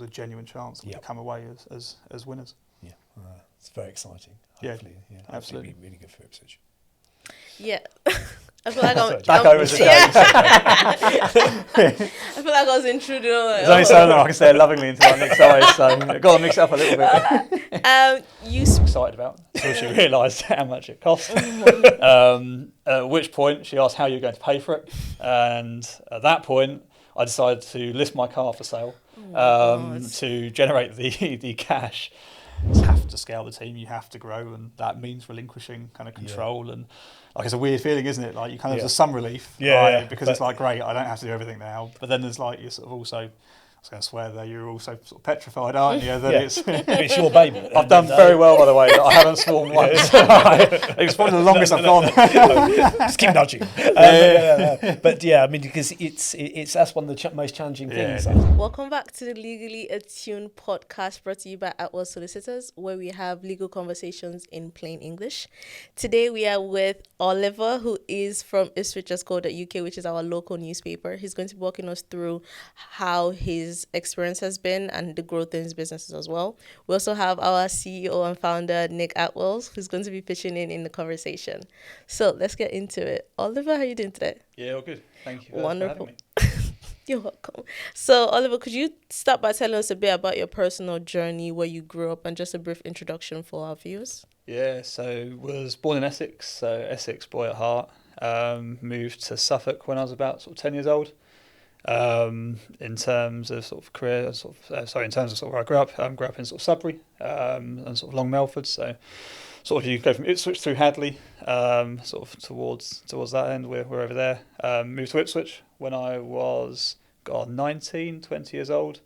was a genuine chance to come away as winners. Yeah, it's very exciting. Hopefully, absolutely. Be really good for Ipswich. Yeah. I feel like I'm back over to James. I feel like I was intruding on. There's only so long I can say it lovingly into that next eye, so I've got to mix it up a little bit. You excited about until she realised how much it cost. At which point she asked how you were going to pay for it, and at that point I decided to list my car for sale to generate the cash. You have to scale the team, you have to grow, and that means relinquishing kind of control. And like, it's a weird feeling, isn't it? Like, you kind of there's some relief, because it's like, great, I don't have to do everything now. But then there's like, you're sort of also, I was going to swear there, you're also sort of petrified, aren't you? That it's your baby. I've done very well, by the way. That I haven't sworn once. It's probably the longest I've gone. Just keep nudging. But I mean, because it's that's one of the most challenging things. Welcome back to the Legally Attuned podcast, brought to you by Attwells Solicitors, where we have legal conversations in plain English. Today we are with Oliver, who is from Ipswich.co.uk, which is our local newspaper. He's going to be walking us through how his experience has been and the growth in his businesses as well. We also have our CEO and founder, Nick Attwells, who's going to be pitching in the conversation. So let's get into it. Oliver, how are you doing today? Yeah, all good. Thank you. Wonderful. For having me. You're welcome. So, Oliver, could you start by telling us a bit about your personal journey, where you grew up, and just a brief introduction for our viewers? Yeah, so was born in Essex, so Essex boy at heart. Moved to Suffolk when I was about sort of 10 years old. In terms of sort of career, in terms of sort of where I grew up in sort of Sudbury and sort of Long Melford. So sort of you go from Ipswich through Hadley, sort of towards that end. We're over there. Moved to Ipswich when I was 19, 20 years old.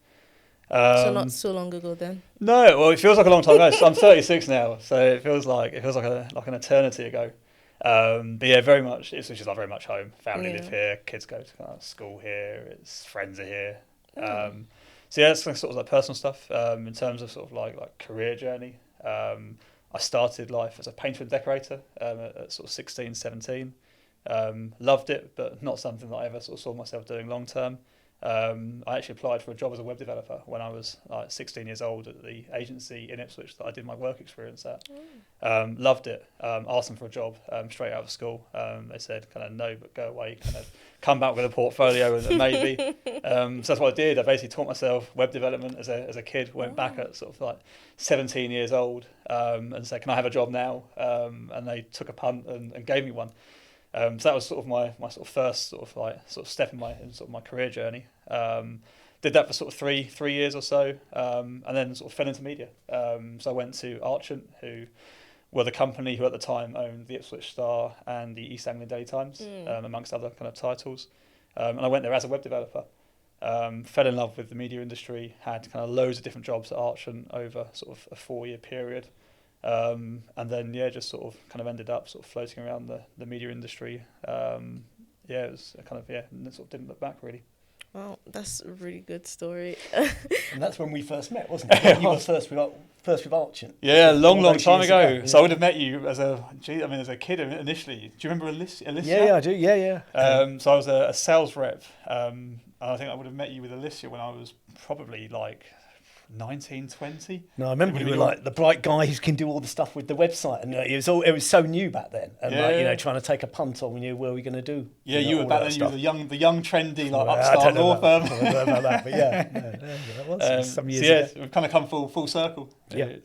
So not so long ago then. No, well, it feels like a long time ago. So I'm 36 now, so it feels like an eternity ago. But yeah, very much. Ipswich is like very much home. Family live here. Kids go to kind of school here. It's friends are here. So yeah, it's sort of like personal stuff. In terms of sort of like career journey, I started life as a painter and decorator at sort of 16, 17. Loved it, but not something that I ever sort of saw myself doing long term. I actually applied for a job as a web developer when I was like 16 years old at the agency in Ipswich that I did my work experience at. Loved it. Asked them for a job straight out of school. They said kind of no, but go away. Kind of come back with a portfolio and maybe. So that's what I did. I basically taught myself web development as a kid. Went back at sort of like 17 years old and said, can I have a job now? And they took a punt and gave me one. So that was sort of my sort of first sort of step in my career journey. Did that for sort of three years or so, and then sort of fell into media. So I went to Archant, who were the company who at the time owned the Ipswich Star and the East Anglian Daily Times, amongst other kind of titles. And I went there as a web developer. Fell in love with the media industry. Had kind of loads of different jobs at Archant over sort of a 4-year period. And then just sort of kind of ended up sort of floating around the media industry. It was kind of and sort of didn't look back really. Wow, that's a really good story. And that's when we first met, wasn't it? You were first with Archant. Yeah, long time ago. So I would have met you as a kid initially. Do you remember Alicia? Yeah, I do. Yeah. So I was a sales rep. And I think I would have met you with Alicia when I was probably like 19, 20. No, I remember you were like the bright guy who can do all the stuff with the website, and it was so new back then, and trying to take a punt on where we're going to do. Yeah, you were back then. You were the young trendy upstart law firm. I don't know about that, but that was some years ago. We've kind of come full circle. Yeah.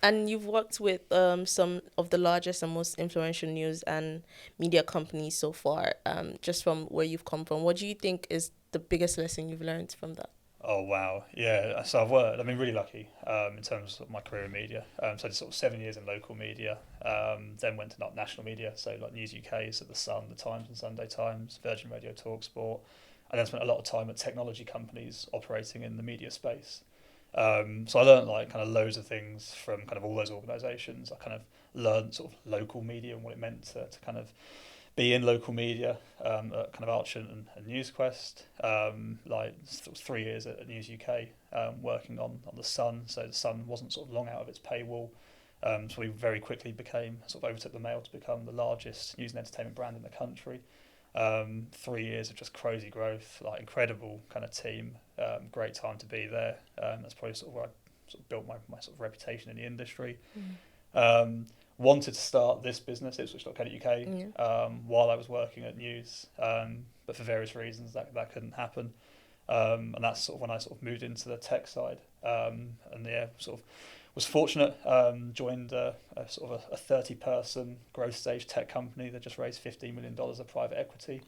And you've worked with some of the largest and most influential news and media companies so far. Just from where you've come from, what do you think is the biggest lesson you've learned from that? Oh, wow. Yeah. So I've worked, really lucky in terms of my career in media. So I did sort of 7 years in local media, then went to national media, so like News UK, so The Sun, The Times and Sunday Times, Virgin Radio, TalkSport, and then spent a lot of time at technology companies operating in the media space. So I learned like kind of loads of things from kind of all those organisations. I kind of learned sort of local media and what it meant to kind of be in local media at kind of Archant and NewsQuest, like sort of 3 years at News UK, working on The Sun. So The Sun wasn't sort of long out of its paywall. So we very quickly overtook the Mail to become the largest news and entertainment brand in the country. 3 years of just crazy growth, like incredible kind of team. Great time to be there. That's probably sort of where I sort of built my sort of reputation in the industry. Wanted to start this business, Ipswich.co.uk, while I was working at News, but for various reasons that couldn't happen. And that's sort of when I sort of moved into the tech side. Sort of was fortunate. Joined a sort of a 30-person growth stage tech company that just raised $15 million of private equity.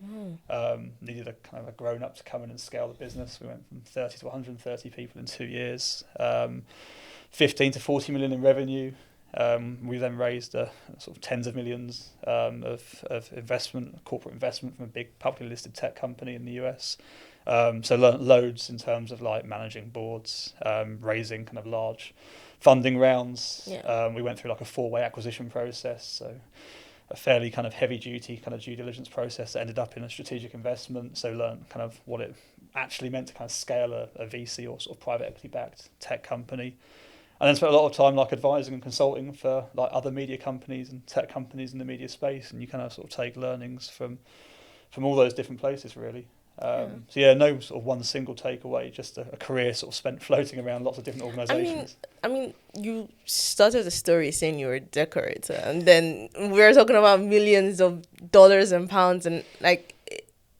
Needed a kind of a grown-up to come in and scale the business. We went from 30 to 130 people in 2 years. 15 to 40 million in revenue. We then raised sort of tens of millions of investment, corporate investment from a big publicly listed tech company in the US. So learned loads in terms of like managing boards, raising kind of large funding rounds. We went through like a 4-way acquisition process, so a fairly kind of heavy duty kind of due diligence process that ended up in a strategic investment. So learned kind of what it actually meant to kind of scale a VC or sort of private equity backed tech company. And then spent a lot of time like advising and consulting for like other media companies and tech companies in the media space, and you kind of sort of take learnings from all those different places really. No sort of one single takeaway, just a career sort of spent floating around lots of different organisations. I mean, you started the story saying you were a decorator, and then we were talking about millions of dollars and pounds, and like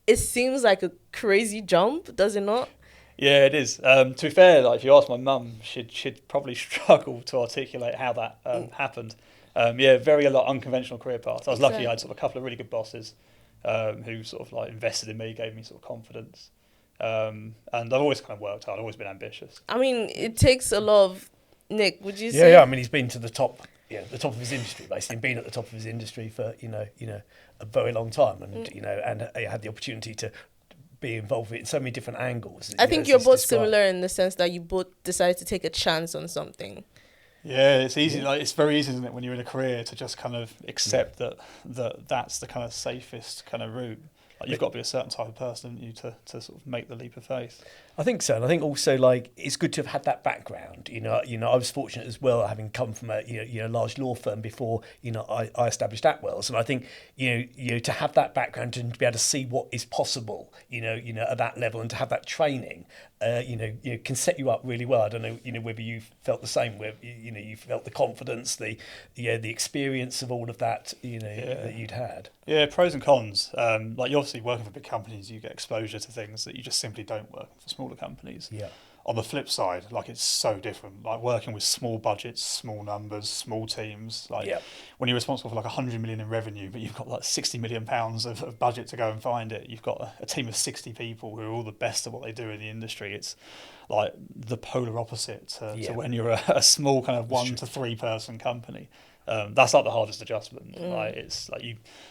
it seems like a crazy jump, does it not? Yeah, it is. To be fair, like if you ask my mum, she'd probably struggle to articulate how that happened. Very a lot unconventional career path. I was lucky; I had sort of a couple of really good bosses who sort of like invested in me, gave me sort of confidence. And I've always kind of worked hard. I've always been ambitious. I mean, it takes a lot of Nick. Would you say? Yeah. I mean, he's been to the top of his industry, basically, and been at the top of his industry for a very long time, and and I had the opportunity to be involved in so many different angles. I think you're both similar in the sense that you both decided to take a chance on something. Yeah, it's easy. Like it's very easy, isn't it, when you're in a career to just kind of accept that's the kind of safest kind of route. Like you've got to be a certain type of person, haven't you, to sort of make the leap of faith. I think so, and I think also like it's good to have had that background. I was fortunate as well, having come from a large law firm before. I established Attwells, and I think to have that background and to be able to see what is possible, at that level, and to have that training, can set you up really well. I don't know, whether you felt the same, where you felt the confidence, the experience of all of that, that you'd had. Yeah, pros and cons. Like you're obviously working for big companies, you get exposure to things that you just simply don't work for smaller companies. Yeah. On the flip side, like it's so different. Like working with small budgets, small numbers, small teams. Like when you're responsible for like 100 million in revenue, but you've got like 60 million pounds of budget to go and find it. You've got a team of 60 people who are all the best at what they do in the industry. It's like the polar opposite to when you're a small kind of 1 to 3 person company. That's like the hardest adjustment. Like it's like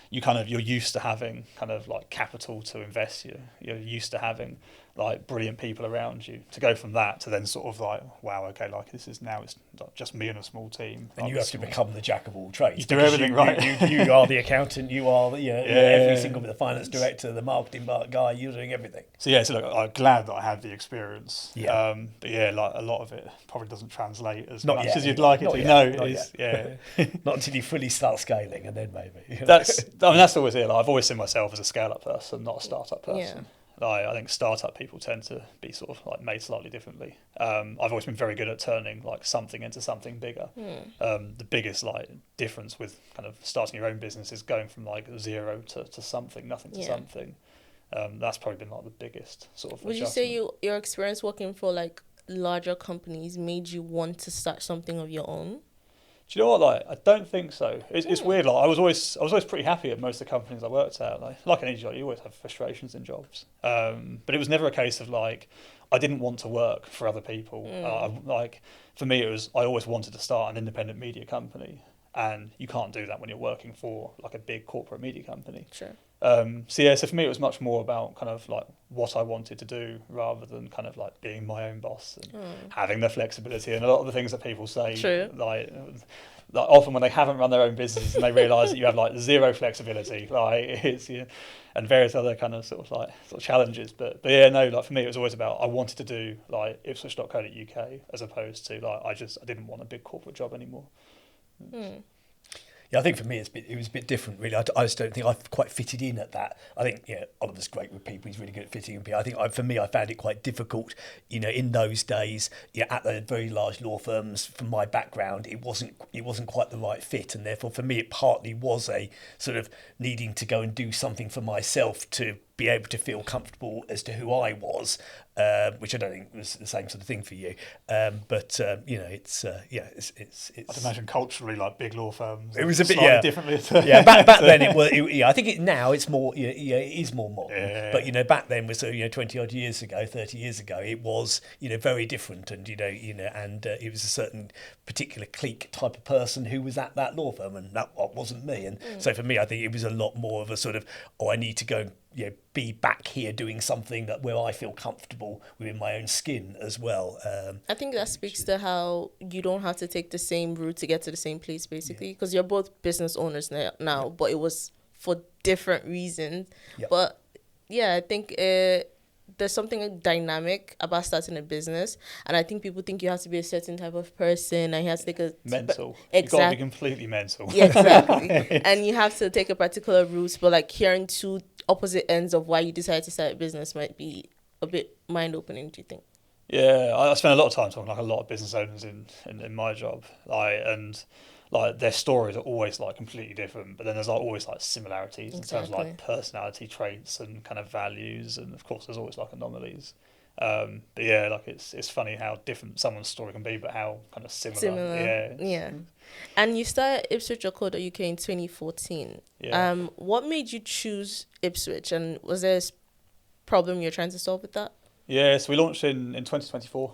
you're used to having kind of like capital to invest. You're used to having like brilliant people around you. To go from that to then sort of like, wow, okay, like this is now it's just me and a small team. And you have to become the jack of all trades. You do everything right. You are the accountant. You are every single the finance director, the marketing guy. You're doing everything. So look, I'm glad that I had the experience. Yeah. But like a lot of it probably doesn't translate as much as you'd like it to. Not until you fully start scaling, and then maybe. That's always it. Like, I've always seen myself as a scale-up person, not a startup person. Yeah. I think startup people tend to be sort of like made slightly differently. I've always been very good at turning like something into something bigger. The biggest like difference with kind of starting your own business is going from like zero to something, nothing to something. That's probably been like the biggest sort of. Would adjustment. you say your experience working for like larger companies made you want to start something of your own? Do you know what? Like, I don't think so. It's weird. Like, I was always pretty happy at most of the companies I worked at. Like any job, you always have frustrations in jobs. But it was never a case of like I didn't want to work for other people. Like for me, it was I always wanted to start an independent media company, and you can't do that when you're working for like a big corporate media company. Sure. So for me, it was much more about kind of like what I wanted to do rather than kind of like being my own boss and having the flexibility. And a lot of the things that people say, like often when they haven't run their own business and they realise that you have like zero flexibility, like it's and various other kind of sort of challenges. But like for me, it was always about I wanted to do like Ipswich.co.uk as opposed to like I didn't want a big corporate job anymore. Yeah, I think for me it was a bit different, really. I just don't think I quite fitted in at that. I think Oliver's great with people; he's really good at fitting in people. I think for me, I found it quite difficult, in those days. At the very large law firms, from my background, it wasn't quite the right fit, and therefore for me, it partly was a sort of needing to go and do something for myself to be able to feel comfortable as to who I was, which I don't think was the same sort of thing for you. But it's. I'd imagine culturally, like big law firms, it was a bit differently. Back then it was. I think now it's more. It is more modern. Yeah. But back then was 20 odd years ago, 30 years ago, it was very different, and and it was a certain particular clique type of person who was at that law firm, and that wasn't me. And so for me, I think it was a lot more of a sort of, I need to go. Be back here doing something where I feel comfortable within my own skin as well. I think that speaks to how you don't have to take the same route to get to the same place, basically, because you're both business owners now, but it was for different reasons. Yep. But I think there's something dynamic about starting a business, and I think people think you have to be a certain type of person, and you have to take a mental. Exactly. You've got to be completely mental. Yeah, exactly. And you have to take a particular route, but like hearing two opposite ends of why you decided to start a business might be a bit mind-opening. Do you think? Yeah, I spend a lot of time talking like a lot of business owners in my job, and their stories are always like completely different, but then there's always like similarities in terms of like personality traits and kind of values, and of course there's always like anomalies. But yeah, like it's funny how different someone's story can be, but how kind of similar. Yeah. And you started Ipswich UK in 2014. Yeah. What made you choose Ipswich, and was there a problem you're trying to solve with that? Yeah, so we launched in 2024,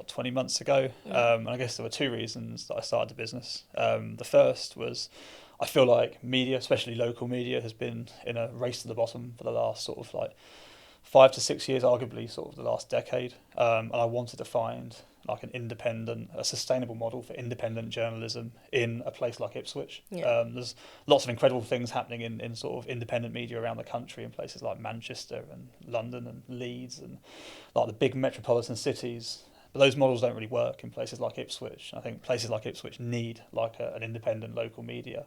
20 months ago. And I guess there were two reasons that I started the business. The first was I feel like media, especially local media, has been in a race to the bottom for the last sort of like 5 to 6 years, arguably sort of the last decade. And I wanted to find like a sustainable model for independent journalism in a place like Ipswich. Yeah. There's lots of incredible things happening in sort of independent media around the country in places like Manchester and London and Leeds and like the big metropolitan cities. But those models don't really work in places like Ipswich. I think places like Ipswich need like an independent local media.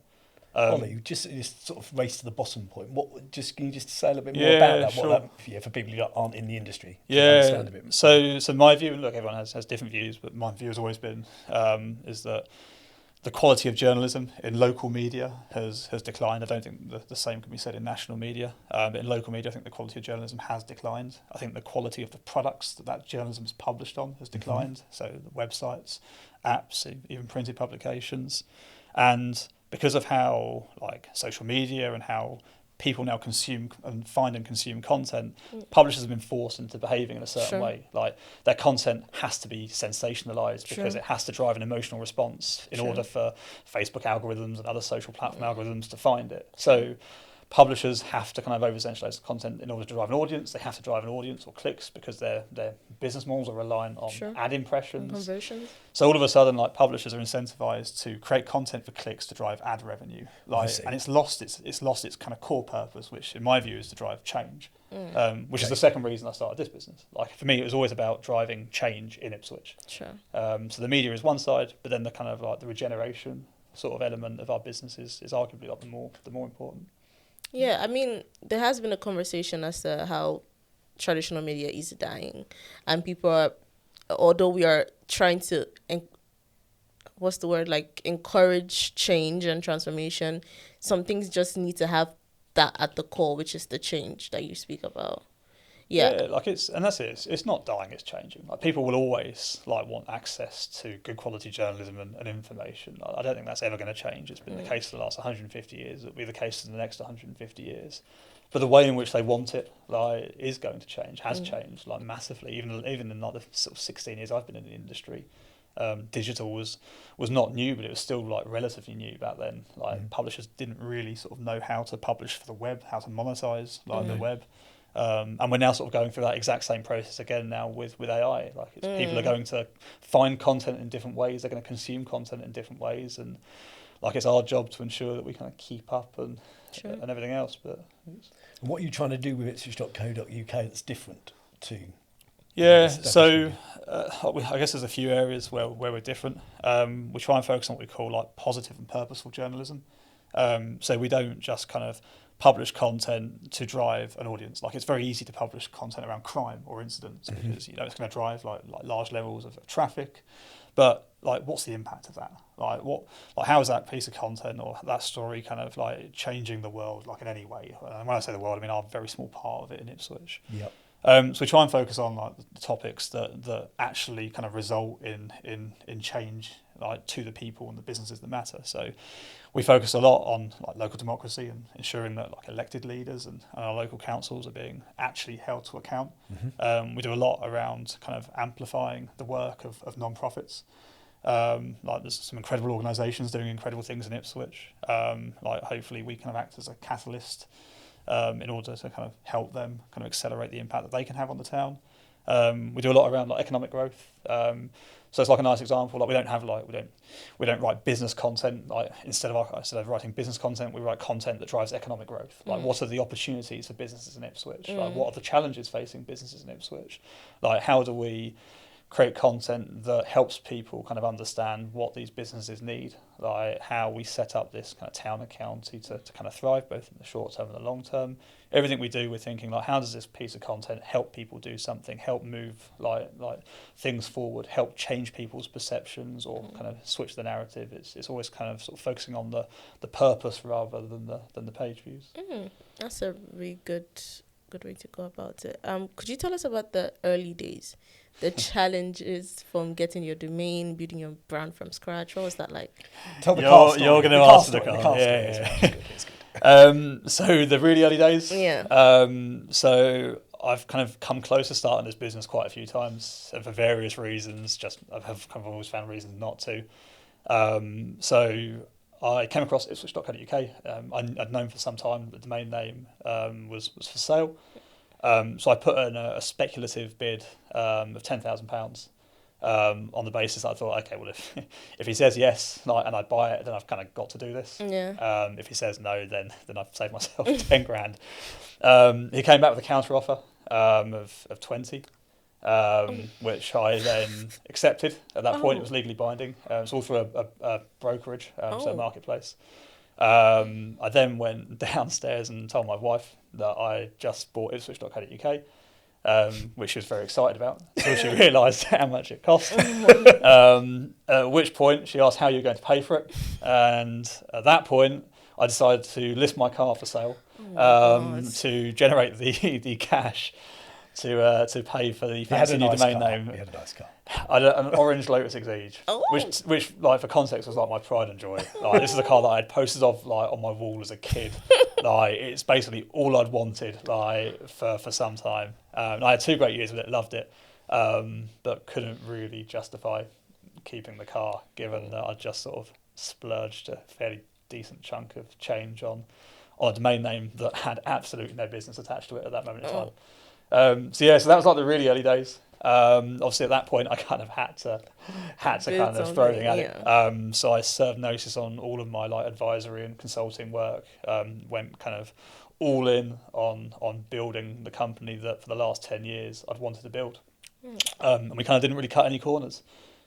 Ollie, just sort of race to the bottom point. Can you just say a little bit more about that? Sure. For people who aren't in the industry. Yeah. So my view, and look, everyone has different views, but my view has always been is that the quality of journalism in local media has declined. I don't think the same can be said in national media. But in local media, I think the quality of journalism has declined. I think the quality of the products that journalism is published on has declined. Mm-hmm. So the websites, apps, even printed publications, and because of how like social media and how people now consume and find and consume content, publishers have been forced into behaving in a certain way. Like their content has to be sensationalized because it has to drive an emotional response in order for Facebook algorithms and other social platform algorithms to find it. So publishers have to kind of over-essentialize the content in order to drive an audience. They have to drive an audience or clicks because their business models are reliant on ad impressions. Conversions. So all of a sudden, like publishers are incentivized to create content for clicks to drive ad revenue. And it's lost its kind of core purpose, which in my view is to drive change. Which is the second reason I started this business. Like for me, it was always about driving change in Ipswich. Sure. So the media is one side, but then the kind of like the regeneration sort of element of our business is arguably like the more important. Yeah, I mean, there has been a conversation as to how traditional media is dying, and people are, although we are trying to, encourage change and transformation, some things just need to have that at the core, which is the change that you speak about. Yeah, it's not dying, it's changing. Like people will always like want access to good quality journalism and information. I don't think that's ever going to change. It's been the case for the last 150 years. It'll be the case in the next 150 years. But the way in which they want it is going to change, has changed massively. Even in the sort of 16 years I've been in the industry, digital was not new, but it was still relatively new back then. Publishers didn't really sort of know how to publish for the web, how to monetize the web. And we're now sort of going through that exact same process again now with AI. People are going to find content in different ways. They're going to consume content in different ways, and it's our job to ensure that we kind of keep up and everything else. But what are you trying to do with Ipswich.co.uk that's different to? Yeah, so I guess there's a few areas where we're different. We try and focus on what we call like positive and purposeful journalism. So we don't just kind of publish content to drive an audience. Like, it's very easy to publish content around crime or incidents because it's going to drive like large levels of traffic. But like, what's the impact of that? Like, how is that piece of content or that story kind of like changing the world, like in any way? And when I say the world, I mean our very small part of it in Ipswich. Yep. So we try and focus on like the topics that actually kind of result in change, like to the people and the businesses that matter. So we focus a lot on like local democracy and ensuring that like elected leaders and our local councils are being actually held to account. We do a lot around kind of amplifying the work of non-profits. Like, there's some incredible organisations doing incredible things in Ipswich. Like, hopefully we kind of act as a catalyst in order to kind of help them kind of accelerate the impact that they can have on the town. We do a lot around like economic growth. So it's like a nice example. Like, we don't write business content. Like, instead of writing business content, we write content that drives economic growth. Like, what are the opportunities for businesses in Ipswich? Like, what are the challenges facing businesses in Ipswich? Like, how do we create content that helps people kind of understand what these businesses need, like how we set up this kind of town and county to kind of thrive both in the short term and the long term. Everything we do, we're thinking like, how does this piece of content help people do something, help move like things forward, help change people's perceptions or kind of switch the narrative. It's always kind of sort of focusing on the purpose rather than the page views. That's a really good way to go about it. Could you tell us about the early days? The challenges from getting your domain, building your brand from scratch. What was that like? Tell the car story. You're going to ask the car. Yeah. So the really early days. Yeah. So I've kind of come close to starting this business quite a few times, and for various reasons. Just I've kind of always found reasons not to. So I came across Ipswich.co.uk. I'd known for some time that the domain name was for sale. So I put in a speculative bid of £10,000 on the basis that I thought, okay, well, if he says yes and I buy it, then I've kind of got to do this. Yeah. If he says no, then I've saved myself 10 grand. He came back with a counter offer of 20, which I then accepted. At that point, it was legally binding. It's all through a brokerage, so a marketplace. I then went downstairs and told my wife that I just bought Ipswich.co.uk, which she was very excited about until she realised how much it cost. At which point she asked how you were going to pay for it, and at that point I decided to list my car for sale to generate the cash to pay for the fancy new domain name. We had a nice car. I had an orange Lotus Exige, which like for context was like my pride and joy. Like, this is a car that I had posters of like on my wall as a kid. Like, it's basically all I'd wanted like for some time. I had 2 great years with it, loved it, but couldn't really justify keeping the car given that I'd just sort of splurged a fairly decent chunk of change on a domain name that had absolutely no business attached to it at that moment in time. So that was like the really early days. Obviously at that point I kind of had to kind of throw everything at it. So I served notice on all of my like advisory and consulting work, went kind of all in on building the company that for the last 10 years I'd wanted to build. And we kind of didn't really cut any corners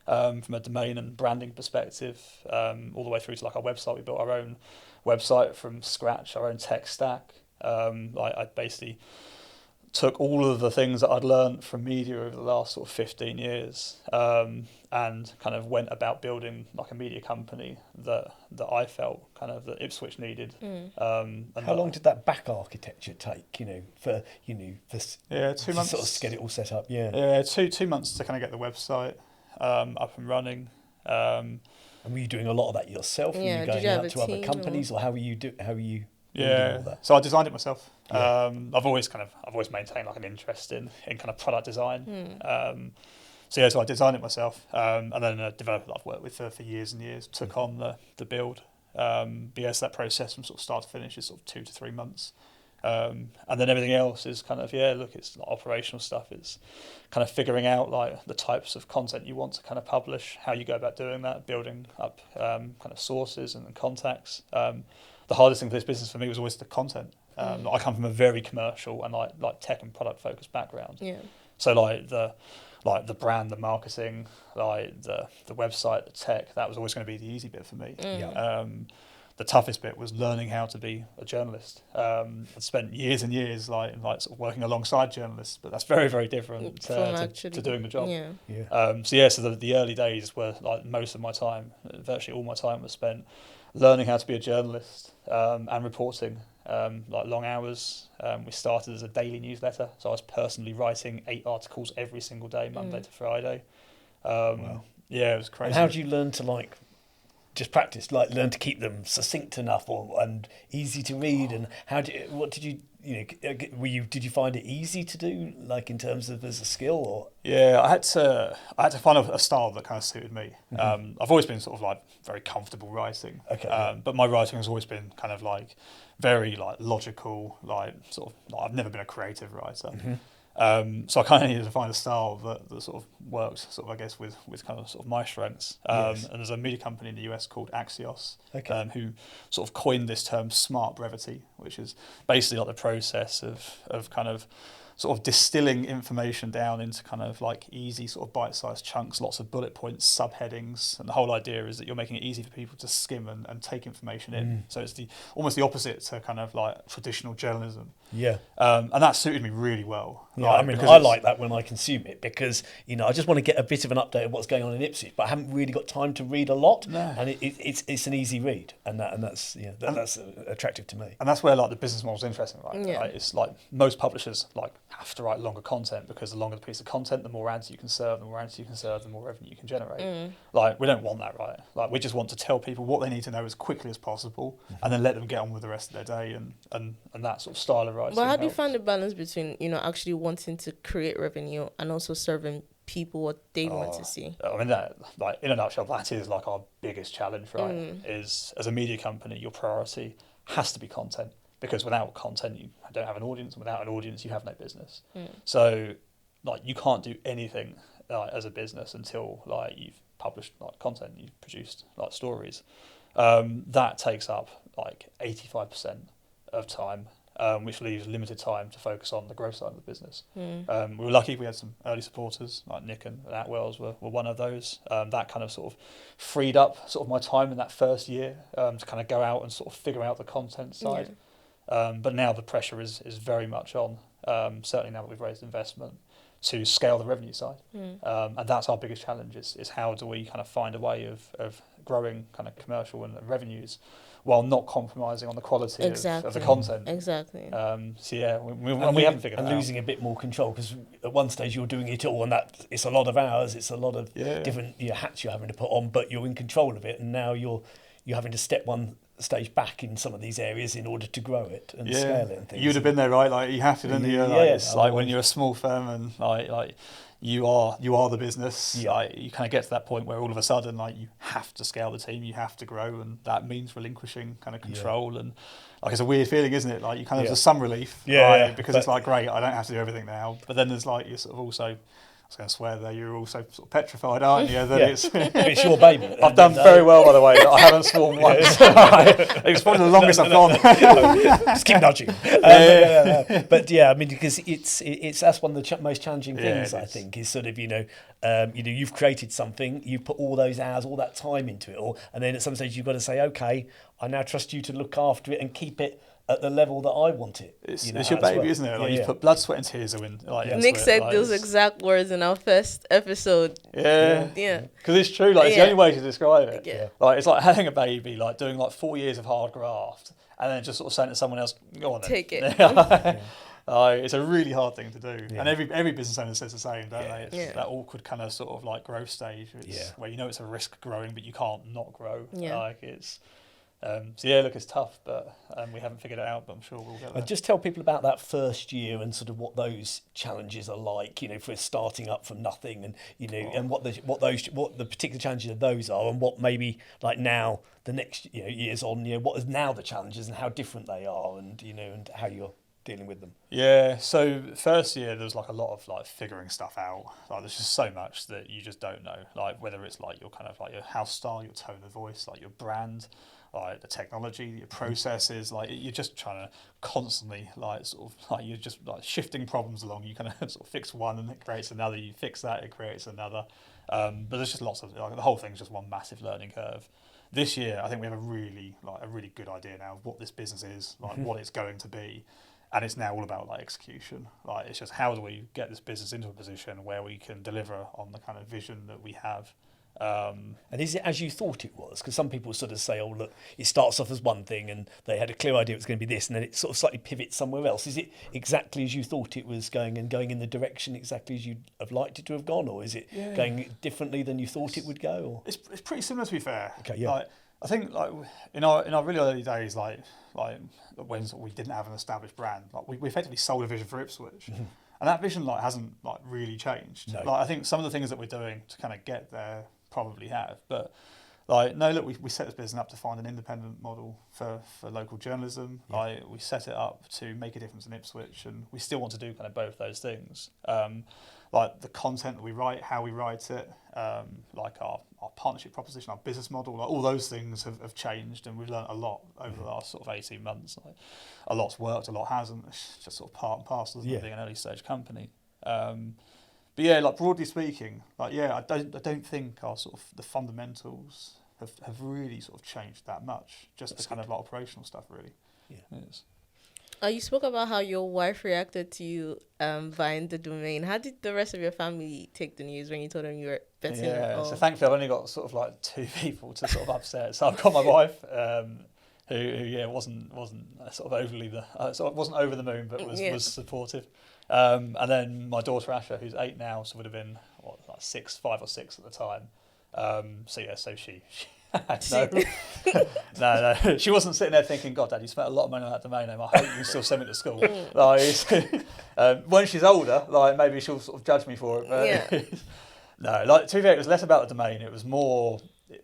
from a domain and branding perspective, all the way through to like our website. We built our own website from scratch, our own tech stack. I basically took all of the things that I'd learned from media over the last sort of 15 years and kind of went about building like a media company that I felt kind of that Ipswich needed. And how long did that back architecture take, for 2 months to sort of get it all set up? Yeah, 2 months to kind of get the website up and running. And were you doing a lot of that yourself? Were you going out to other companies or how were you so I designed it myself. I've always maintained like an interest in kind of product design. So I designed it myself, and then a developer that I've worked with for years and years took on the build. So that process from sort of start to finish is sort of 2 to 3 months. And then everything else is kind of it's like operational stuff. It's kind of figuring out like the types of content you want to kind of publish, how you go about doing that, building up kind of sources and contacts. The hardest thing for this business for me was always the content. I come from a very commercial and like tech and product focused background. So like the brand, the marketing, like the website, the tech, that was always going to be the easy bit for me. The toughest bit was learning how to be a journalist. I'd spent years and years like sort of working alongside journalists, but that's very, very different to doing the job. So the early days were like most of my time, virtually all my time was spent learning how to be a journalist and reporting. Like long hours. We started as a daily newsletter, so I was personally writing 8 articles every single day, Monday to Friday. Wow. Yeah, it was crazy. And how do you learn to like just practice, like learn to keep them succinct enough and easy to read? And did you find it easy to do, like in terms of as a skill? Or Yeah, I had to find a style that kind of suited me. I've always been sort of like very comfortable writing. But my writing has always been kind of like very like logical, like sort of like, I've never been a creative writer. So I kind of needed to find a style that sort of worked, sort of I guess with kind of sort of my strengths. And there's a media company in the US called Axios, who sort of coined this term smart brevity, which is basically like the process of kind of sort of distilling information down into kind of like easy sort of bite-sized chunks, lots of bullet points, subheadings, and the whole idea is that you're making it easy for people to skim and take information in. So it's almost the opposite to kind of like traditional journalism. And that suited me really well. I mean, I like that when I consume it because, I just want to get a bit of an update of what's going on in Ipswich, but I haven't really got time to read a lot. And it's an easy read, and that's attractive to me. And that's where like the business model's interesting, right? Like, it's like most publishers like have to write longer content because the longer the piece of content, the more ads you can serve, the more revenue you can generate. Like we don't want that, right? Like we just want to tell people what they need to know as quickly as possible, and then let them get on with the rest of their day and that sort of style of writing. But how do you find the balance between actually wanting to create revenue and also serving people what they want to see? I mean, that, like in a nutshell, that is like our biggest challenge, right? Is as a media company, your priority has to be content, because without content, you don't have an audience, and without an audience, you have no business. So, like, you can't do anything as a business until like you've published like content, you've produced like stories. That takes up like 85% of time. Which leaves limited time to focus on the growth side of the business. We were lucky we had some early supporters, like Nick and Attwells were one of those. That kind of sort of freed up sort of my time in that first year to kind of go out and sort of figure out the content side. But now the pressure is very much on, certainly now that we've raised investment, to scale the revenue side. And that's our biggest challenge is how do we kind of find a way of growing kind of commercial and revenues while not compromising on the quality of the content. So yeah, we haven't figured it out. And losing a bit more control, because at one stage you're doing it all, and that it's a lot of hours, it's a lot of different hats you're having to put on, but you're in control of it, and now you're having to step one stage back in some of these areas in order to grow it and scale it and things. You'd have been there, right? Like you have to, didn't you? Like, it's like when you're a small firm and like you are the business. Like, you kind of get to that point where all of a sudden like you have to scale the team, you have to grow, and that means relinquishing kind of control. And like it's a weird feeling, isn't it? Like you kind of there's some relief, because it's like great, I don't have to do everything now. But then there's like you're sort of also, I was going to swear there, you're also sort of petrified, aren't you? That it's your baby. I've done very well, by the way. I haven't sworn once. It's probably the longest I've gone. Just keep nudging. But I mean, because it's that's one of the most challenging things, I think, is sort of you've created something, you put all those hours, all that time into it all, and then at some stage you've got to say, okay, I now trust you to look after it and keep it at the level that I want it. It's your baby, isn't it? Like you've put blood, sweat, and tears in. Like Nick said those exact words in our first episode. Because it's true. Like it's the only way to describe it. Like it's like having a baby, like doing like 4 years of hard graft, and then just sort of saying to someone else, "Go on, then. Take it." It's a really hard thing to do, and every business owner says the same, don't they? It's that awkward kind of sort of like growth stage, where it's a risk growing, but you can't not grow. Like it's. Look, it's tough, but we haven't figured it out, but I'm sure we'll get there. And just tell people about that first year and sort of what those challenges are like, for starting up from nothing, and and what the particular challenges of those are, and what maybe like now the next years on, what is now the challenges and how different they are, and and how you're dealing with them? Yeah, so first year there was like a lot of like figuring stuff out. Like there's just so much that you just don't know. Like whether it's like your kind of like your house style, your tone of voice, like your brand, like the technology, your processes. Like you're just trying to constantly like sort of like you're just like shifting problems along. You kind of sort of fix one and it creates another. You fix that, it creates another. But there's just lots of like, the whole thing's just one massive learning curve. This year, I think we have a really good idea now of what this business is, like what it's going to be. And it's now all about like execution. Like it's just how do we get this business into a position where we can deliver on the kind of vision that we have. And is it as you thought it was? Because some people sort of say, oh, look, it starts off as one thing and they had a clear idea it was going to be this, and then it sort of slightly pivots somewhere else. Is it exactly as you thought it was going and going in the direction exactly as you'd have liked it to have gone? Or is it going differently than you thought it would go? Or? It's pretty similar, to be fair. Okay, yeah. Like, I think like in our really early days, like when we didn't have an established brand, like we effectively sold a vision for Ipswich. And that vision like hasn't like really changed. No. Like I think some of the things that we're doing to kind of get there probably have, but like no, look, we set this business up to find an independent model for local journalism. Yeah. Like we set it up to make a difference in Ipswich, and we still want to do kind of both those things. Like the content that we write, how we write it, like our partnership proposition, our business model, like all those things have changed, and we've learned a lot over the last sort of 18 months. Like a lot's worked, a lot hasn't. It's just sort of part and parcel of being an early stage company. But yeah, like broadly speaking, like I don't think our sort of the fundamentals have really sort of changed that much. Just the kind of like operational stuff, really. Yeah. Yes. You spoke about how your wife reacted to you buying the domain. How did the rest of your family take the news when you told them you were betting? Yeah, so thankfully I've only got sort of like two people to sort of upset. So I've got my wife, who wasn't sort of overly wasn't over the moon, but was supportive. And then my daughter Asha, who's 8 now, so would have been like 5 or 6 at the time. So she no, she wasn't sitting there thinking, God, Dad, you spent a lot of money on that domain name. I hope you can still send me to school. Like, when she's older, like maybe she'll sort of judge me for it. But no, like to be fair, it was less about the domain. It was more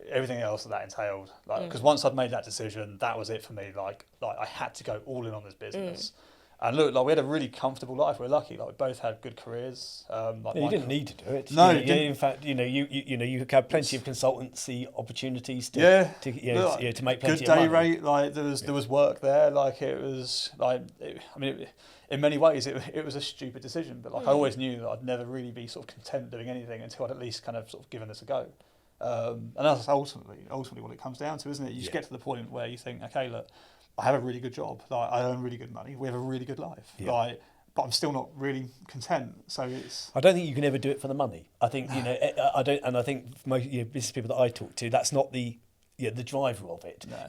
everything else that entailed. Like, because once I'd made that decision, that was it for me. Like I had to go all in on this business. And look, like we had a really comfortable life. We're lucky. Like we both had good careers. You didn't need to do it. No, in fact, you had plenty of consultancy opportunities to make plenty good of money. Good day rate. Like there was work there. Like it was like in many ways it was a stupid decision. But like I always knew that I'd never really be sort of content doing anything until I'd at least kind of sort of given this a go. And that's ultimately what it comes down to, isn't it? You just get to the point where you think, okay, look, I have a really good job. Like I earn really good money. We have a really good life. Yeah. Like, but I'm still not really content. So it's. I don't think you can ever do it for the money. I think I don't, and I think most business people that I talk to, that's not the driver of it. No.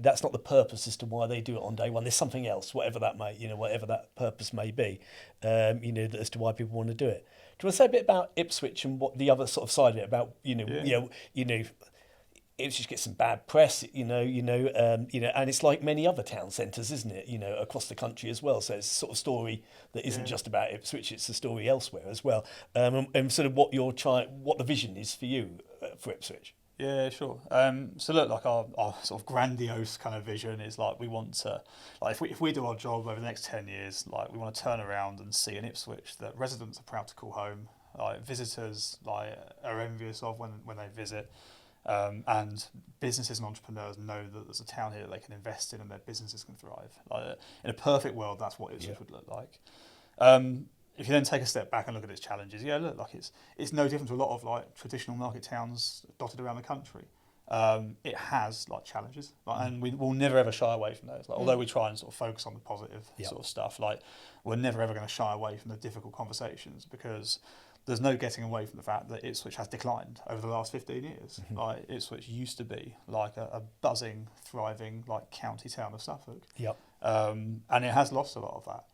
That's not the purpose as to why they do it on day one. There's something else, whatever that purpose may be. As to why people want to do it. Do you want to say a bit about Ipswich and what the other sort of side of it about Ipswich gets some bad press, and it's like many other town centres, isn't it? Across the country as well. So it's a sort of story that isn't just about Ipswich; it's a story elsewhere as well. And sort of what the vision is for you for Ipswich. Yeah, sure. So look, like our sort of grandiose kind of vision is like we want to, like if we do our job over the next 10 years, like we want to turn around and see an Ipswich that residents are proud to call home, like visitors like are envious of when they visit. And businesses and entrepreneurs know that there's a town here that they can invest in and their businesses can thrive. Like, in a perfect world, that's what Ipswich would look like. If you then take a step back and look at its challenges, like it's no different to a lot of like traditional market towns dotted around the country. It has like challenges, and we will never ever shy away from those. Like, although we try and sort of focus on the positive sort of stuff, like we're never ever going to shy away from the difficult conversations because there's no getting away from the fact that Ipswich has declined over the last 15 years. Like Ipswich used to be like a buzzing, thriving like county town of Suffolk. Yep. And it has lost a lot of that.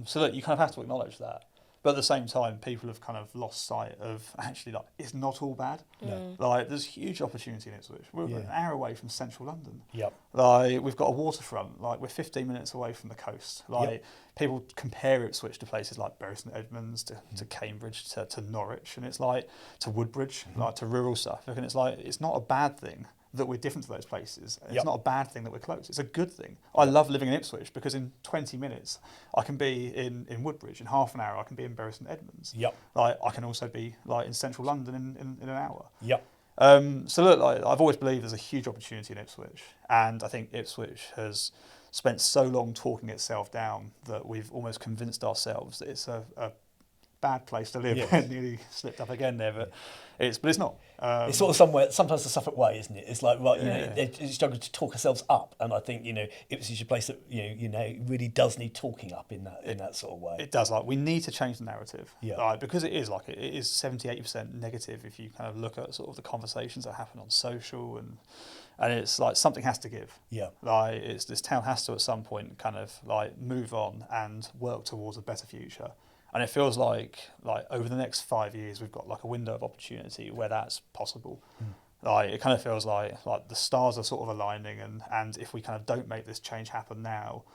So look, you kind of have to acknowledge that. But at the same time, people have kind of lost sight of actually like it's not all bad. No. Like there's huge opportunity in Ipswich. We're an hour away from central London. Yep. Like we've got a waterfront. Like we're 15 minutes away from the coast. Like people compare Ipswich to places like Bury St Edmunds, to Cambridge, to Norwich, and it's like to Woodbridge, like to rural Suffolk, and it's like it's not a bad thing. that we're different to those places. It's Yep. not a bad thing that we're close. It's a good thing. I love living in Ipswich because in 20 minutes I can be in Woodbridge. In half an hour I can be in Bury St Edmunds. Yep. Like I can also be like in central London in an hour. Yep. So look, like, I've always believed there's a huge opportunity in Ipswich, and I think Ipswich has spent so long talking itself down that we've almost convinced ourselves that it's a bad place to live. Yes. Nearly slipped up again there, but it's not. It's sort of sometimes the Suffolk way, isn't it? It's like, right, they struggle to talk ourselves up, and I think Ipswich is a place that really does need talking up in that sort of way. It does. Like we need to change the narrative, Yeah. because it is 70-80% negative if you kind of look at sort of the conversations that happen on social, and it's like something has to give. Yeah. Like this town has to at some point kind of like move on and work towards a better future. And it feels like over the next 5 years, we've got like a window of opportunity where that's possible. Like it kind of feels like the stars are sort of aligning, and if we kind of don't make this change happen now,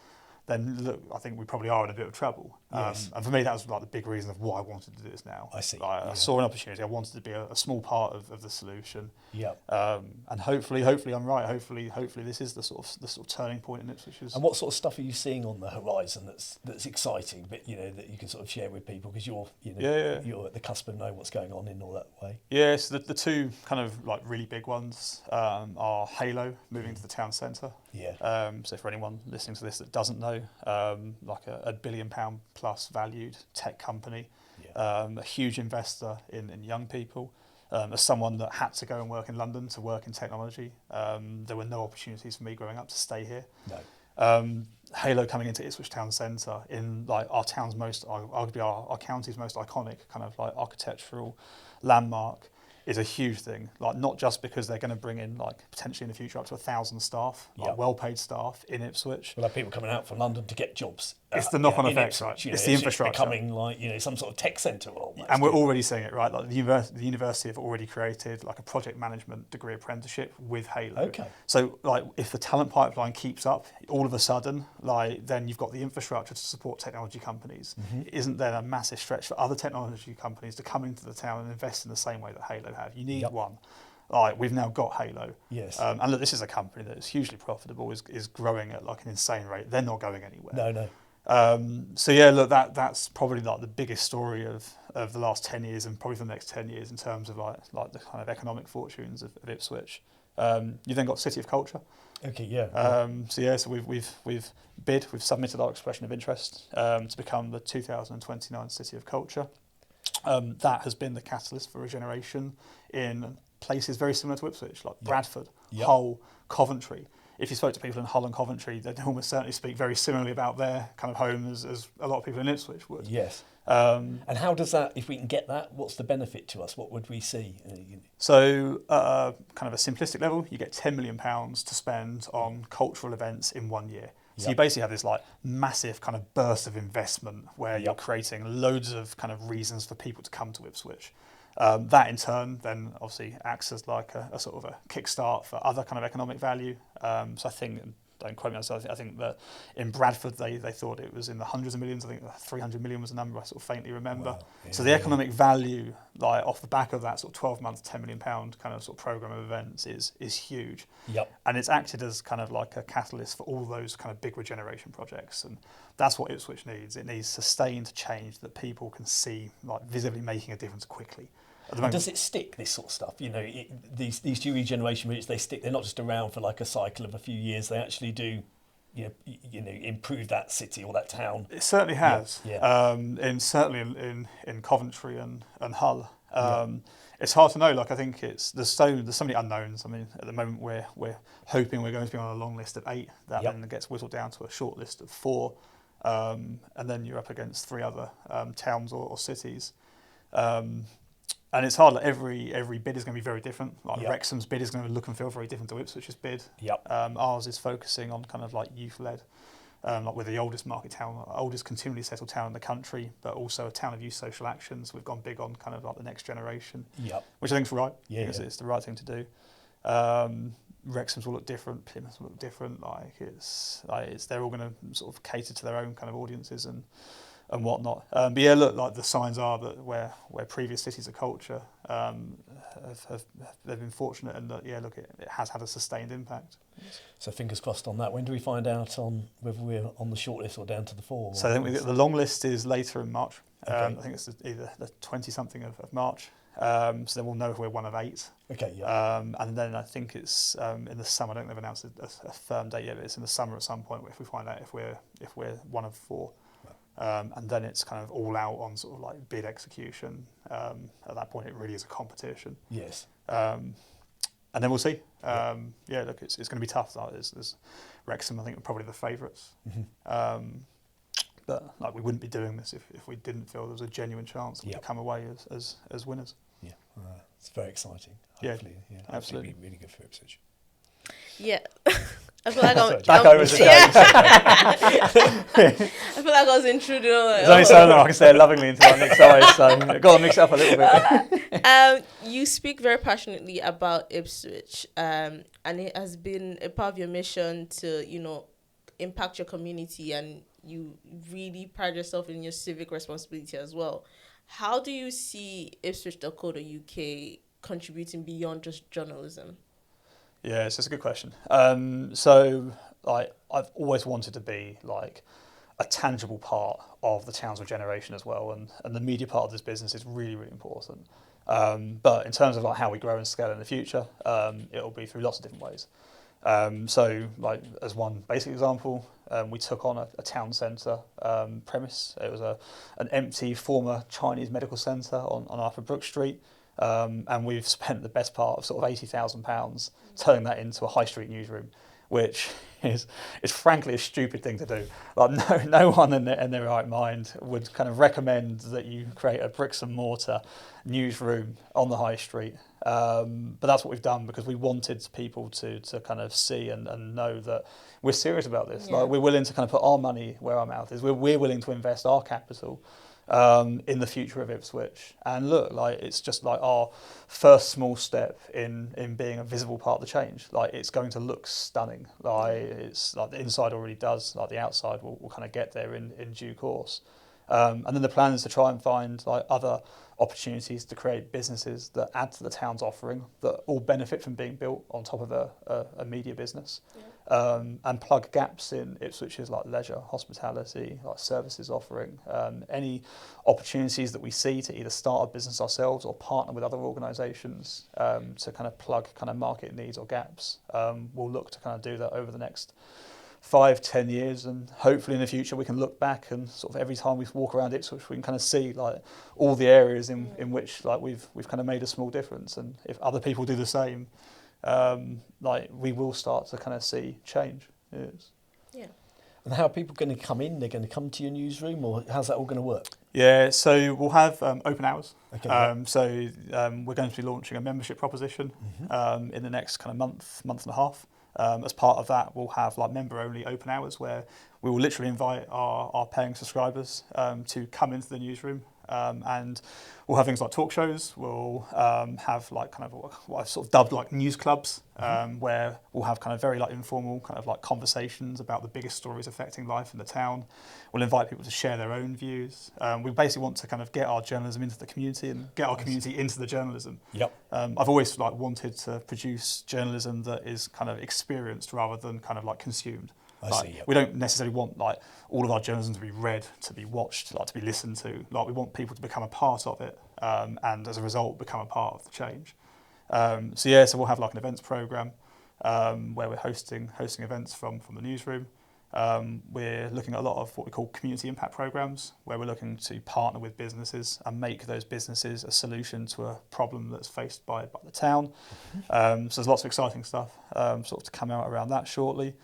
then look, I think we probably are in a bit of trouble. Yes. And for me, that was like the big reason of why I wanted to do this now. I see. I saw an opportunity. I wanted to be a small part of the solution. Yeah. And hopefully I'm right. Hopefully this is the sort of turning point in Ipswich. And what sort of stuff are you seeing on the horizon that's exciting, but that you can sort of share with people because you're at the cusp of knowing what's going on in all that way? Yeah, so the two kind of like really big ones are Halo moving to the town centre. Yeah. So for anyone listening to this that doesn't know, like a £1 billion plus valued tech company, a huge investor in young people. As someone that had to go and work in London to work in technology, there were no opportunities for me growing up to stay here. No. Halo coming into Ipswich town centre in like our town's arguably our county's most iconic kind of like architectural landmark is a huge thing. Like not just because they're going to bring in like potentially in the future up to 1,000 staff, like well-paid staff in Ipswich. We'll have people coming out from London to get jobs. It's the knock-on effects, right? It's the infrastructure. It's becoming like some sort of tech centre almost. And we're already seeing it, right? Like the university have already created like a project management degree apprenticeship with Halo. Okay. So like if the talent pipeline keeps up, all of a sudden, like then you've got the infrastructure to support technology companies. Isn't there a massive stretch for other technology companies to come into the town and invest in the same way that Halo have? You need one. Like we've now got Halo. Yes. And look, this is a company that is hugely profitable, is growing at like an insane rate. They're not going anywhere. No. So yeah, look, that's probably like the biggest story of the last 10 years and probably for the next 10 years in terms of like the kind of economic fortunes of Ipswich. You then got City of Culture. Okay, yeah. So we've submitted our expression of interest to become the 2029 City of Culture. That has been the catalyst for regeneration in places very similar to Ipswich, like Bradford, Hull, Coventry. If you spoke to people in Hull and Coventry, they'd almost certainly speak very similarly about their kind of home as a lot of people in Ipswich would. Yes. And how does that, if we can get that, what's the benefit to us? What would we see? So, kind of a simplistic level, you get £10 million to spend on cultural events in 1 year. So you basically have this like massive kind of burst of investment where you're creating loads of kind of reasons for people to come to Ipswich. That in turn then obviously acts as like a sort of a kickstart for other kind of economic value. So I think, don't quote me on this, I think that in Bradford they thought it was in the hundreds of millions. I think 300 million was a number I sort of faintly remember. Wow. Yeah, so the economic value, like off the back of that sort of 12-month, £10 million kind of sort of program of events is huge. Yep. And it's acted as kind of like a catalyst for all those kind of big regeneration projects. And that's what Ipswich needs. It needs sustained change that people can see like visibly making a difference quickly. And does it stick, this sort of stuff? These new regeneration routes, they stick. They're not just around for like a cycle of a few years. They actually do, improve that city or that town. It certainly has. Yeah. Certainly in Coventry and Hull. It's hard to know. Like I think there's so many unknowns. I mean, at the moment we're hoping we're going to be on a long list of 8. That then gets whittled down to a short list of 4, and then you're up against 3 other towns or cities. And it's hard. Like every bid is going to be very different. Like Wrexham's bid is going to look and feel very different to Ipswich's bid. Ours is focusing on kind of like youth-led, like we're the oldest market town, oldest continually settled town in the country, but also a town of youth social actions. We've gone big on kind of like the next generation, which I think is right. It's the right thing to do. Wrexham's will look different. Plymouth's will look different. They're all going to sort of cater to their own kind of audiences and whatnot. But yeah, look, like the signs are that where previous cities of culture they've been fortunate, and that look, it has had a sustained impact. So fingers crossed on that. When do we find out on whether we're on the shortlist or down to the 4? So I think the long list is later in March. Okay. I think it's either the 20-something of March. So then we'll know if we're one of 8. Okay, yeah. And then I think it's in the summer. I don't think they've announced a firm date yet, but it's in the summer at some point if we find out if we're one of 4. And then it's kind of all out on sort of like bid execution. At that point, it really is a competition. Yes. And then we'll see. Look, it's going to be tough. Like, there's Wrexham, I think, are probably the favourites. Mm-hmm. But like, we wouldn't be doing this if we didn't feel there was a genuine chance that we'd come away as winners. Yeah, it's very exciting. Hopefully, absolutely, be really good for Ipswich. Yeah. I feel like I'm back over to I feel like I was intruding on There's only so long I can say it lovingly until I mix eyes, so I've got to mix it up a little bit. You speak very passionately about Ipswich, and it has been a part of your mission to, impact your community, and you really pride yourself in your civic responsibility as well. How do you see Ipswich.co.uk contributing beyond just journalism? Yeah, it's a good question. So, like, I've always wanted to be like a tangible part of the town's regeneration as well, and the media part of this business is really, really important. But in terms of like how we grow and scale in the future, it'll be through lots of different ways. So, like, as one basic example, we took on a town centre premise. It was an empty former Chinese medical centre on Arthur Brook Street. And we've spent the best part of sort of £80,000 turning that into a high street newsroom, which is frankly a stupid thing to do. Like, no one in their right mind would kind of recommend that you create a bricks and mortar newsroom on the high street. But that's what we've done because we wanted people to kind of see and know that we're serious about this. Yeah. Like, we're willing to kind of put our money where our mouth is. We're willing to invest our capital in the future of Ipswich. And look, like, it's just like our first small step in being a visible part of the change. Like, it's going to look stunning. Like, it's like the inside already does, like the outside will kind of get there in due course. And then the plan is to try and find like other opportunities to create businesses that add to the town's offering that all benefit from being built on top of a media business. And plug gaps in Ipswich's like leisure, hospitality, like services offering. Any opportunities that we see to either start a business ourselves or partner with other organisations to kind of plug kind of market needs or gaps. We'll look to kind of do that over the next 5-10 years, and hopefully in the future we can look back and sort of every time we walk around Ipswich we can kind of see like all the areas in which like we've kind of made a small difference, and if other people do the same, like we will start to kind of see change. Yes. Yeah. And how are people going to come in? They're going to come to your newsroom, or how's that all going to work? Yeah, so we'll have open hours. Okay. We're going to be launching a membership proposition in the next kind of month and a half. As part of that, we'll have like member-only open hours where we will literally invite our paying subscribers to come into the newsroom, and we'll have things like talk shows. We'll have like kind of what I've sort of dubbed like news clubs, where we'll have kind of very like informal kind of like conversations about the biggest stories affecting life in the town. We'll invite people to share their own views. We basically want to kind of get our journalism into the community and get our community into the journalism. Yep. I've always like wanted to produce journalism that is kind of experienced rather than kind of like consumed. I Like, see. Yep. we don't necessarily want like all of our journalism to be read, to be watched, like to be listened to. Like, we want people to become a part of it, and as a result become a part of the change. So we'll have like an events program where we're hosting events from the newsroom. We're looking at a lot of what we call community impact programs, where we're looking to partner with businesses and make those businesses a solution to a problem that's faced by the town. So there's lots of exciting stuff sort of to come out around that shortly.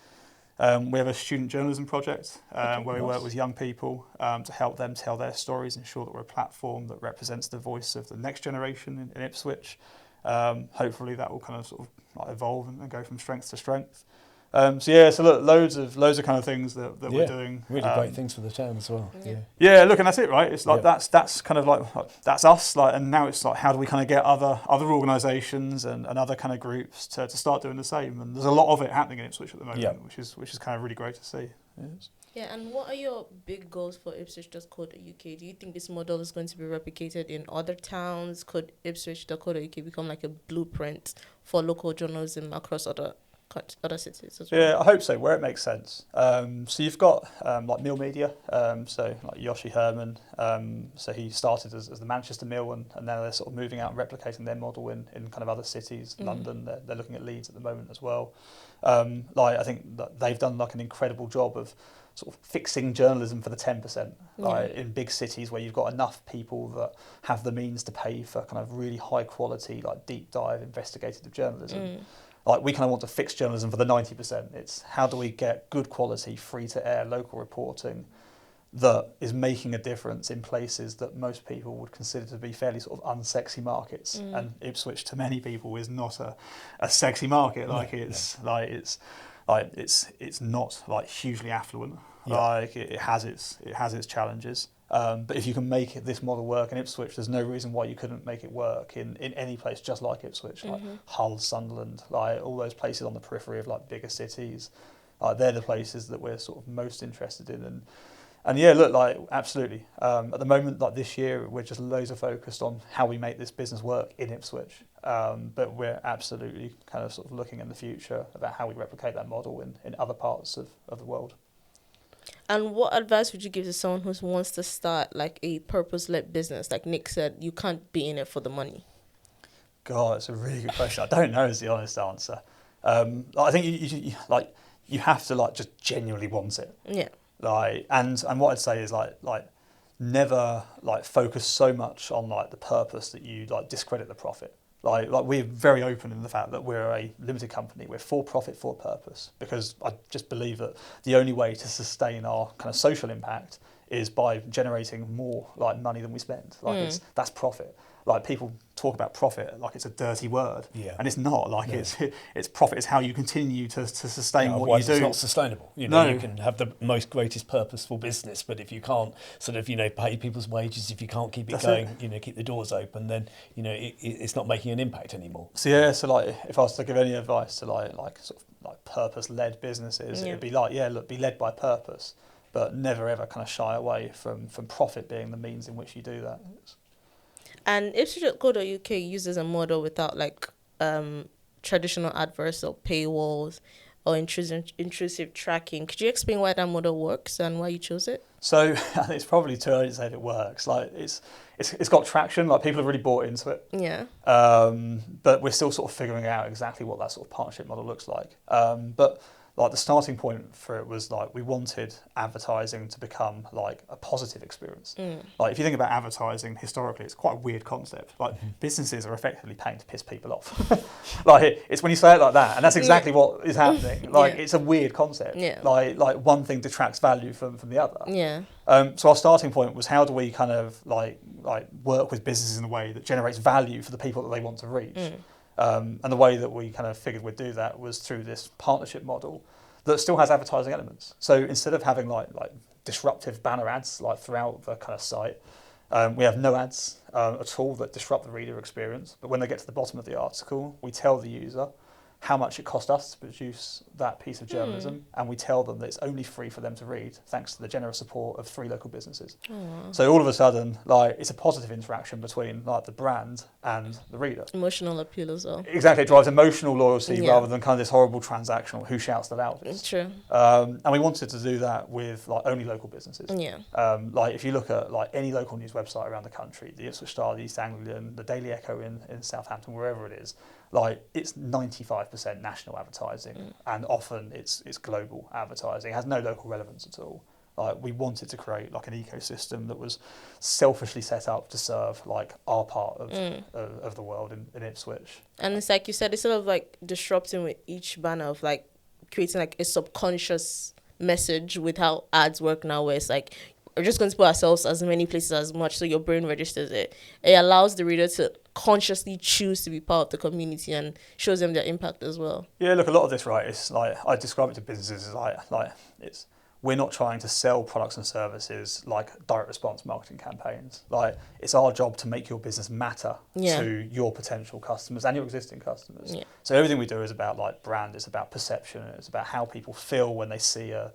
We have a student journalism project where we work with young people to help them tell their stories, ensure that we're a platform that represents the voice of the next generation in Ipswich. Hopefully that will kind of sort of like evolve and go from strength to strength. So look, loads of kind of things that we're doing. Really great things for the town as well. Yeah, look, and that's it, right? It's like that's kind of like that's us, like, and now it's like how do we kind of get other organisations and other kind of groups to start doing the same? And there's a lot of it happening in Ipswich at the moment, which is kind of really great to see. Yes. Yeah, and what are your big goals for Ipswich.co.uk? Do you think this model is going to be replicated in other towns? Could Ipswich.co.uk become like a blueprint for local journalism across other cities as well? Yeah, I hope so, where it makes sense. So you've got like Mill Media, so like Yoshi Herman, so he started as the Manchester Mill, and now they're sort of moving out and replicating their model in kind of other cities. London, they're looking at Leeds at the moment as well. Like I think that they've done like an incredible job of sort of fixing journalism for the 10%, like in big cities where you've got enough people that have the means to pay for kind of really high quality, like deep dive investigative journalism. Like we kind of want to fix journalism for the 90%. It's how do we get good quality, free to air local reporting that is making a difference in places that most people would consider to be fairly sort of unsexy markets. And Ipswich to many people is not a sexy market. Like it's not like hugely affluent. Like it has its challenges. But if you can make this model work in Ipswich, there's no reason why you couldn't make it work in any place just like Ipswich, like Hull, Sunderland, like all those places on the periphery of like bigger cities. They're the places that we're sort of most interested in. And yeah, look, like absolutely. At the moment, like this year, we're just laser focused on how we make this business work in Ipswich. But we're absolutely kind of sort of looking in the future about how we replicate that model in other parts of the world. And what advice would you give to someone who wants to start like a purpose-led business? Like Nick said, you can't be in it for the money. God, it's a really good question. I don't know is the honest answer. I think you have to like just genuinely want it. Yeah. Like and what I'd say is like never like focus so much on like the purpose that you like discredit the profit. Like we're very open in the fact that we're a limited company. We're for profit, for purpose, because I just believe that the only way to sustain our kind of social impact is by generating more like money than we spend. Like that's profit. Like people talk about profit like it's a dirty word, and it's not. Like it's profit is how you continue to sustain what you do. It's not sustainable. You know, you can have the most greatest purposeful business, but if you can't sort of pay people's wages, if you can't keep it going, keep the doors open, then it's not making an impact anymore. So so like if I was to give any advice to like sort of like purpose-led businesses, it'd be like look, be led by purpose, but never ever kind of shy away from profit being the means in which you do that. And Ipswich.co.uk uses a model without like traditional adverts or paywalls or intrusive tracking. Could you explain why that model works and why you chose it? So it's probably too early to say if it works. Like it's got traction. Like people have really bought into it. Yeah. But we're still sort of figuring out exactly what that sort of partnership model looks like. But like the starting point for it was like we wanted advertising to become like a positive experience. Like if you think about advertising historically, it's quite a weird concept. Like businesses are effectively paying to piss people off. Like it's when you say it like that, and that's exactly what is happening. Like it's a weird concept. Like one thing detracts value from the other. So our starting point was how do we kind of like work with businesses in a way that generates value for the people that they want to reach. And the way that we kind of figured we'd do that was through this partnership model that still has advertising elements. So instead of having like disruptive banner ads like throughout the kind of site, we have no ads at all that disrupt the reader experience. But when they get to the bottom of the article, we tell the user how much it cost us to produce that piece of journalism, and we tell them that it's only free for them to read thanks to the generous support of 3 local businesses. So all of a sudden, like it's a positive interaction between like the brand and the reader. Emotional appeal as well. Exactly, it drives emotional loyalty rather than kind of this horrible transactional who shouts the loudest. True. And we wanted to do that with like only local businesses. Like if you look at like any local news website around the country, the Ipswich Star, the East Anglian, the Daily Echo in Southampton, wherever it is, like it's 95% national advertising, and often it's global advertising. It has no local relevance at all. Like we wanted to create like an ecosystem that was selfishly set up to serve like our part of the world in Ipswich. And it's like you said, it's sort of like disrupting with each banner of like creating like a subconscious message with how ads work now, where it's like we're just going to put ourselves as many places as much so your brain registers it. It allows the reader to consciously choose to be part of the community and shows them their impact as well. Yeah, look, a lot of this, right, it's like, I describe it to businesses as like it's, we're not trying to sell products and services like direct response marketing campaigns. Like, it's our job to make your business matter to your potential customers and your existing customers. Yeah. So everything we do is about like brand, it's about perception, it's about how people feel when they see a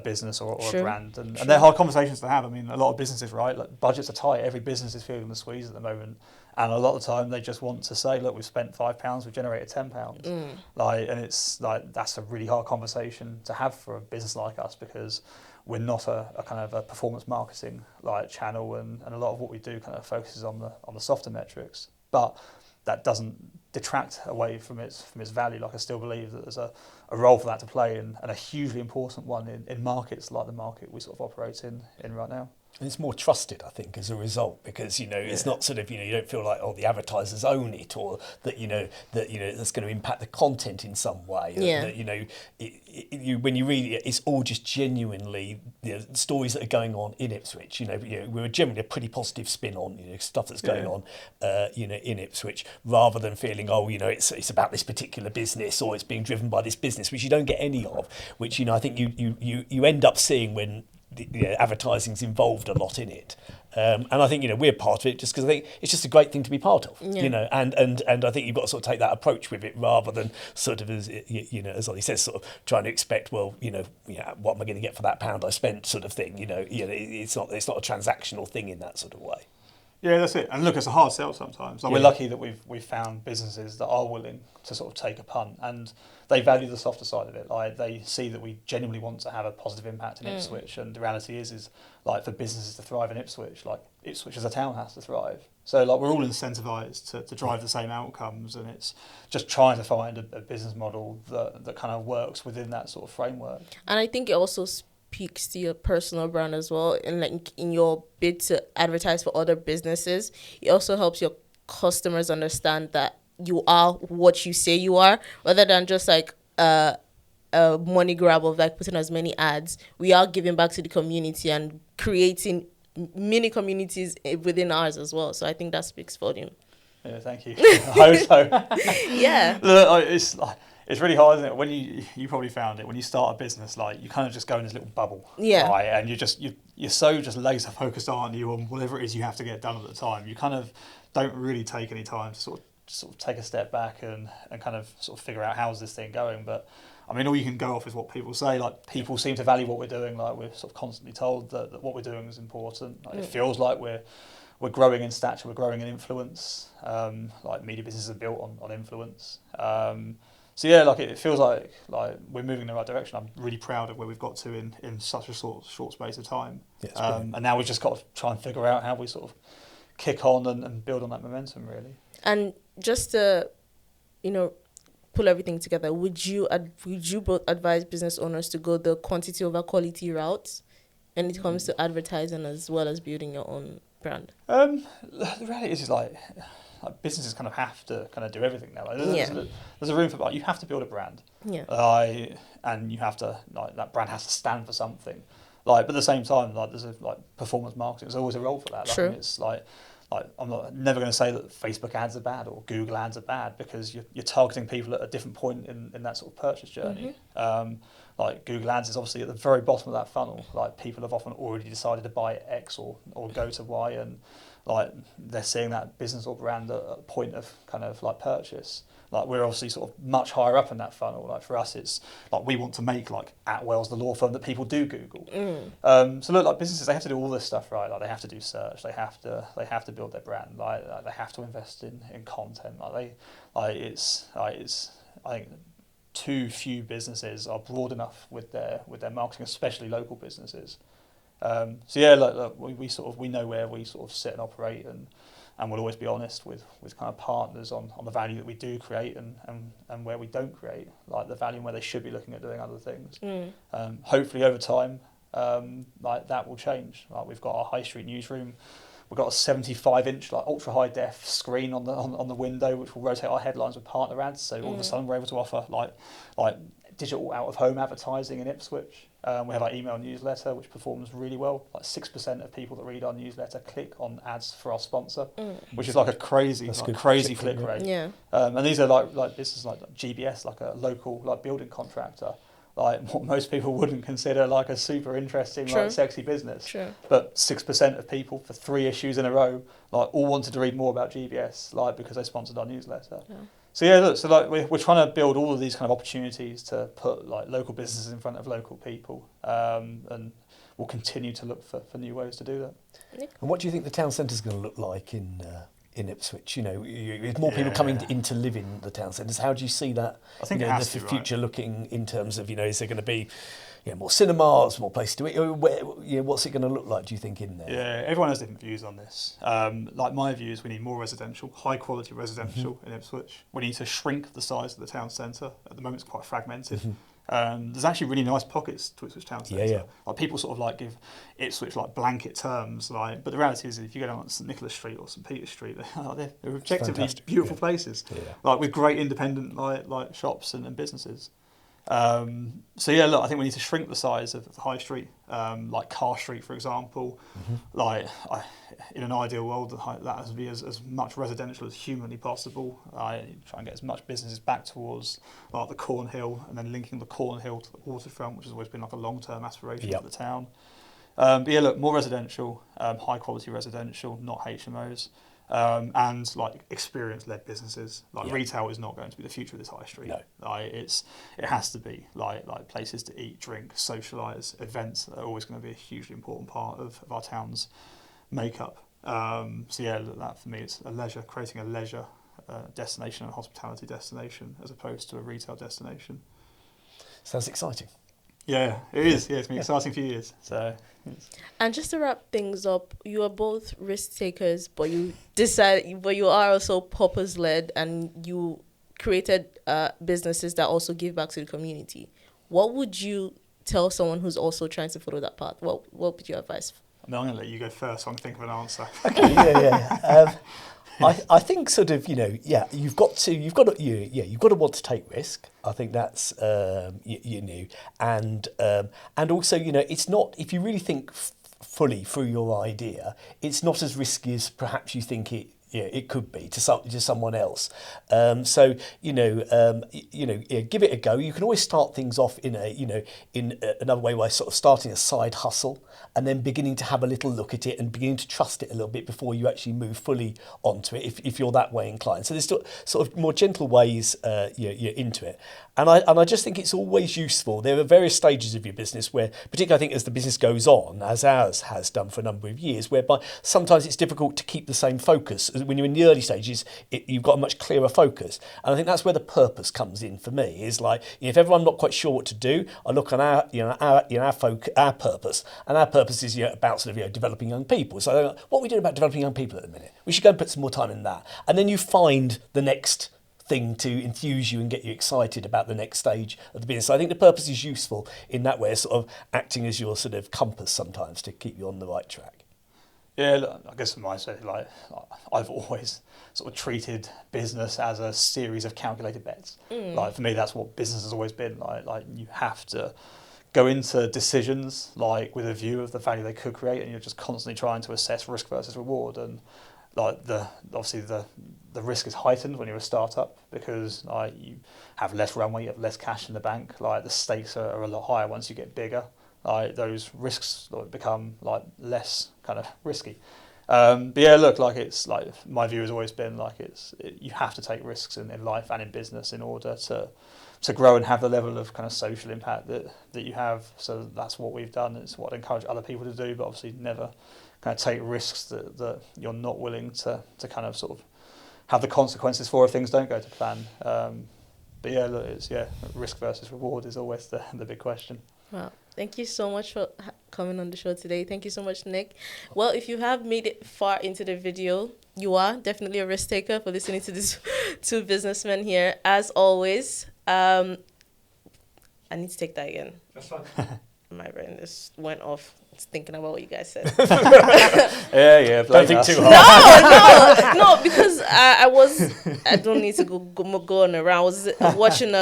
business or a brand. And they're hard conversations to have. I mean, a lot of businesses, right, like budgets are tight. Every business is feeling the squeeze at the moment. And a lot of the time they just want to say, look, we've spent £5, we've generated £10. Like, and it's like, that's a really hard conversation to have for a business like us, because we're not a kind of a performance marketing like channel, and a lot of what we do kind of focuses on the softer metrics. But that doesn't detract away from its value. Like, I still believe that there's a role for that to play, and a hugely important one in markets like the market we sort of operate in right now. And it's more trusted, I think, as a result, because, it's not sort of, you don't feel like, the advertisers own it, or that, that's going to impact the content in some way. Yeah. That, when you read it, it's all just genuinely stories that are going on in Ipswich. We're generally a pretty positive spin on, stuff that's going on, in Ipswich, rather than feeling, it's about this particular business, or it's being driven by this business, which you don't get any of, which, I think you end up seeing when advertising's involved a lot in it, and I think we're part of it just because I think it's just a great thing to be part of, and I think you've got to sort of take that approach with it, rather than sort of as as Ollie says, sort of trying to expect, what am I going to get for that £1 I spent, sort of thing. It's not a transactional thing in that sort of way. Yeah, that's it. And look, it's a hard sell sometimes. Like, we're lucky that we've found businesses that are willing to sort of take a punt, and they value the softer side of it. Like, they see that we genuinely want to have a positive impact in Ipswich, and the reality is like, for businesses to thrive in Ipswich, like, Ipswich as a town has to thrive. So like, we're all incentivised to drive the same outcomes, and it's just trying to find a business model that kind of works within that sort of framework. And I think it also speaks to your personal brand as well, and like in your bid to advertise for other businesses, it also helps your customers understand that you are what you say you are, rather than just like a money grab of like putting as many ads. We are giving back to the community and creating mini communities within ours as well. So I think that speaks volume. Yeah, thank you. I hope so. Yeah. Look, it's really hard, isn't it? When you probably found it, when you start a business, like, you kind of just go in this little bubble. Yeah. Right? And you're so just laser focused, aren't you, on whatever it is you have to get done at the time. You kind of don't really take any time to sort of take a step back and kind of sort of figure out how's this thing going. But I mean, all you can go off is what people say. Like, people seem to value what we're doing. Like, we're sort of constantly told that what we're doing is important. Like, it feels like we're growing in stature, we're growing in influence. Like, media businesses are built on influence. So yeah, like, it feels like we're moving in the right direction. I'm really proud of where we've got to in such a short space of time. Yeah, and now we've just got to try and figure out how we sort of kick on and build on that momentum, really. And just to, pull everything together, would you both advise business owners to go the quantity over quality route when it comes to advertising as well as building your own brand? The reality is like businesses kind of have to kind of do everything now. Like, there's a room for, like, you have to build a brand. Yeah. And you have to, like, that brand has to stand for something. Like, but at the same time, like, there's performance marketing. There's always a role for that. Like, True. It's like I'm never going to say that Facebook ads are bad or Google ads are bad, because you're targeting people at a different point in that sort of purchase journey. Mm-hmm. Like, Google ads is obviously at the very bottom of that funnel. Like, people have often already decided to buy X or go to Y, and like, they're seeing that business or brand at a point of kind of like purchase. Like, we're obviously sort of much higher up in that funnel. Like, for us, it's like, we want to make like Attwells the law firm that people do Google. So look, like, businesses, they have to do all this stuff, right? Like, they have to do search, they have to build their brand, like they have to invest in content. I think too few businesses are broad enough with their marketing, especially local businesses. So yeah, look, we know where we sort of sit and operate, and we'll always be honest with kind of partners on the value that we do create and where we don't create, like the value and where they should be looking at doing other things. Hopefully over time, like, that will change. Like, we've got our high street newsroom. We've got a 75-inch like ultra high def screen on the window, which will rotate our headlines with partner ads. So all of a sudden we're able to offer like digital out-of-home advertising in Ipswich. We have our email newsletter, which performs really well. Like 6% of people that read our newsletter click on ads for our sponsor, which is like a crazy click rate. Yeah. And these are like this is like GBS, like a local like building contractor. Like what most people wouldn't consider like a super interesting, like sexy business. Sure. But 6% of people for 3 issues in a row, like all wanted to read more about GBS, like because they sponsored our newsletter. Yeah. So yeah, look, so like we're trying to build all of these kind of opportunities to put like local businesses in front of local people, and we'll continue to look for new ways to do that. And what do you think the town centre is going to look like in Ipswich? You know, with more people coming in to live in the town centres, how do you see that? I think the future looking in terms of, is there going to be more cinemas, more places to eat? What's it going to look like, do you think, in there? Yeah, everyone has different views on this. Like my view is we need more residential, high quality residential in Ipswich. We need to shrink the size of the town centre. At the moment it's quite fragmented. There's actually really nice pockets to Ipswich town centre. Yeah. Like people sort of like give Ipswich like blanket terms, like, but the reality is if you go down St Nicholas Street or St Peter's Street, they're objectively beautiful places, like with great independent like shops and businesses. So yeah, look, I think we need to shrink the size of the high street, like Car Street, for example. Like in an ideal world, that has to be as much residential as humanly possible. I try and get as much businesses back towards like the Cornhill, and then linking the Cornhill to the waterfront, which has always been like a long-term aspiration of the town. But yeah, look, more residential, high quality residential, not HMOs. And like experience-led businesses, like retail is not going to be the future of this high street. No. Like it has to be like places to eat, drink, socialise. Events are always going to be a hugely important part of our town's makeup. So yeah, that for me is creating a leisure destination and a hospitality destination as opposed to a retail destination. Sounds exciting. Yeah, it is. Yeah, it's been an exciting few years. So. And just to wrap things up, you are both risk takers, but you are also purpose led, and you created businesses that also give back to the community. What would you tell someone who's also trying to follow that path? What would you advise? I'm going to let you go first so I can think of an answer. Okay, I think sort of, you've got to want to take risk. I think that's, and also, it's not, if you really think fully through your idea, it's not as risky as perhaps you think it could be to someone else. So give it a go. You can always start things off in another way by sort of starting a side hustle and then beginning to have a little look at it and beginning to trust it a little bit before you actually move fully onto it, if you're that way inclined. So there's sort of more gentle ways into it. And I just think it's always useful. There are various stages of your business where, particularly I think as the business goes on, as ours has done for a number of years, whereby sometimes it's difficult to keep the same focus. When you're in the early stages, you've got a much clearer focus. And I think that's where the purpose comes in for me, is like, if everyone's not quite sure what to do, I look on our purpose. And our purpose is about sort of developing young people. So what are we doing about developing young people at the minute? We should go and put some more time in that. And then you find the next thing to enthuse you and get you excited about the next stage of the business. So I think the purpose is useful in that way, sort of acting as your sort of compass sometimes to keep you on the right track. Yeah, I guess from my side, like I've always sort of treated business as a series of calculated bets. Like for me, that's what business has always been. Like you have to go into decisions like with a view of the value they could create, and you're just constantly trying to assess risk versus reward. And like obviously the risk is heightened when you're a startup because like you have less runway, you have less cash in the bank. Like the stakes are a lot higher once you get bigger. Like those risks become like less kind of risky. But yeah, look, like it's like my view has always been like you have to take risks in life and in business in order to grow and have the level of kind of social impact that you have. So that's what we've done. It's what I encourage other people to do, but obviously never kind of take risks that you're not willing to kind of sort of have the consequences for if things don't go to plan. But yeah, look, risk versus reward is always the big question. Wow. Thank you so much for coming on the show today. Thank you so much, Nick. Well, if you have made it far into the video, you are definitely a risk taker for listening to these two businessmen here. As always, I need to take that again. That's fine. My brain just went off thinking about what you guys said. Yeah. Don't think too hard. No, because I don't need to go on around. I was watching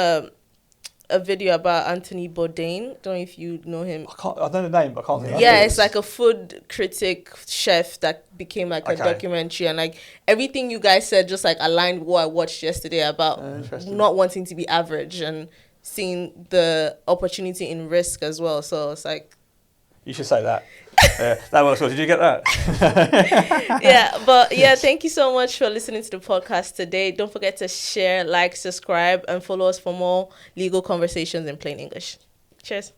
a video about Anthony Bourdain. Don't know if you know him. I know the name, but I can't think of it. Yeah, it's like a food critic chef that became like a documentary, and like everything you guys said just like aligned with what I watched yesterday about not wanting to be average and seeing the opportunity in risk as well. So it's like, you should say that. Yeah, that works well. Did you get that? Thank you so much for listening to the podcast today. Don't forget to share, like, subscribe, and follow us for more legal conversations in plain English. Cheers.